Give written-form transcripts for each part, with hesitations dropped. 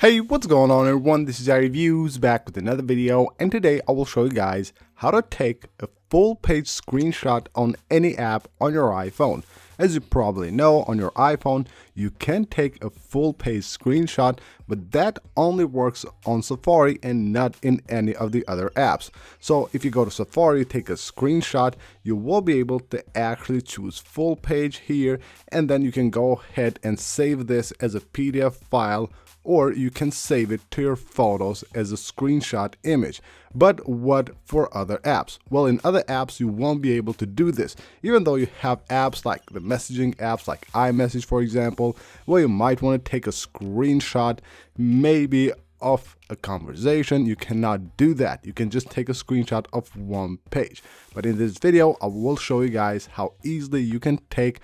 Hey, what's going on everyone, this is iReviews back with another video, and today I will show you guys how to take a full page screenshot on any app on your iPhone. As you probably know, on your iPhone you can take a full page screenshot, but that only works on Safari and not in any of the other apps. So if you go to Safari, take a screenshot, you will be able to actually choose full page here, and then you can go ahead and save this as a PDF file, or you can save it to your photos as a screenshot image. But what for other apps? Well, in other apps you won't be able to do this, even though you have apps like the messaging apps like iMessage, for example, where you might want to take a screenshot maybe of a conversation. You cannot do that. You can just take a screenshot of one page. But in this video I will show you guys how easily you can take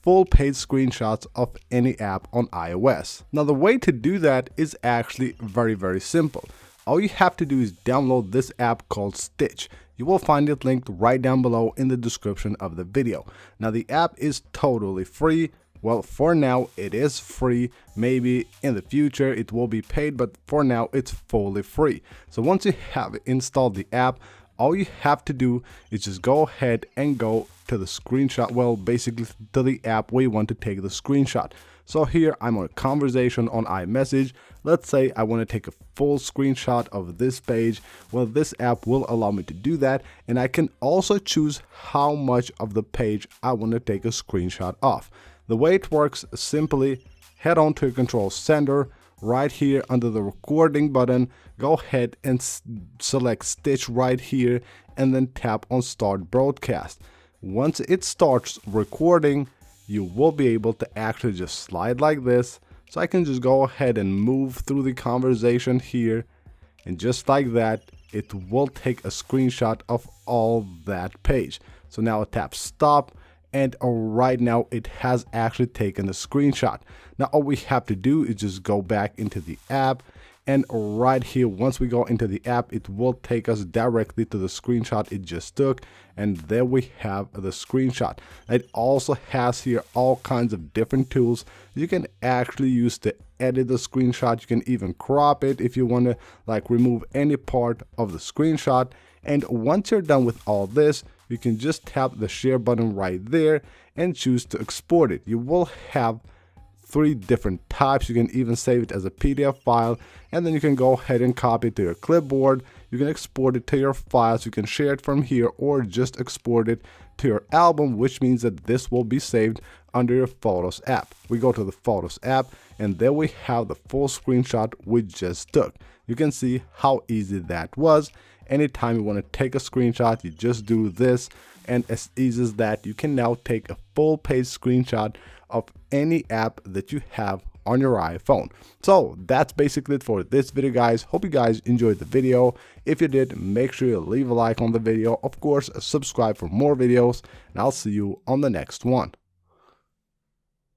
full page screenshots of any app on iOS. Now the way to do that is actually very simple. All you have to do is download this app called Stitch. You will find it linked right down below in the description of the video. Now the app is totally free. Well, for now it is free. Maybe in the future it will be paid, but for now it's fully free. So once you have installed the app, all you have to do is just go ahead and go to the screenshot, well, basically to the app where you want to take the screenshot. So here I'm on a conversation on iMessage. Let's say I want to take a full screenshot of this page. Well, this app will allow me to do that, and I can also choose how much of the page I want to take a screenshot of. The way it works is simply head on to your control center. Right here under the recording button, go ahead and select Stitch right here, and then tap on Start Broadcast. Once it starts recording, you will be able to actually just slide like this. So I can just go ahead and move through the conversation here, and just like that it will take a screenshot of all that page. So now I tap stop, and right now it has actually taken a screenshot. Now all we have to do is just go back into the app, and right here once we go into the app it will take us directly to the screenshot it just took, and there we have the screenshot. It also has here all kinds of different tools you can actually use to edit the screenshot. You can even crop it if you want to like remove any part of the screenshot. And once you're done with all this, you can just tap the share button right there and choose to export it. You will have 3 different types. You can even save it as a PDF file, and then you can go ahead and copy it to your clipboard. You can export it to your files. You can share it from here, or just export it to your album, which means that this will be saved under your Photos app. We go to the Photos app, and there we have the full screenshot we just took. You can see how easy that was. Anytime you want to take a screenshot, you just do this, and as easy as that, you can now take a full page screenshot of any app that you have on your iPhone. So that's basically it for this video, guys. Hope you guys enjoyed the video. If you did, make sure you leave a like on the video. Of course, subscribe for more videos, and I'll see you on the next one.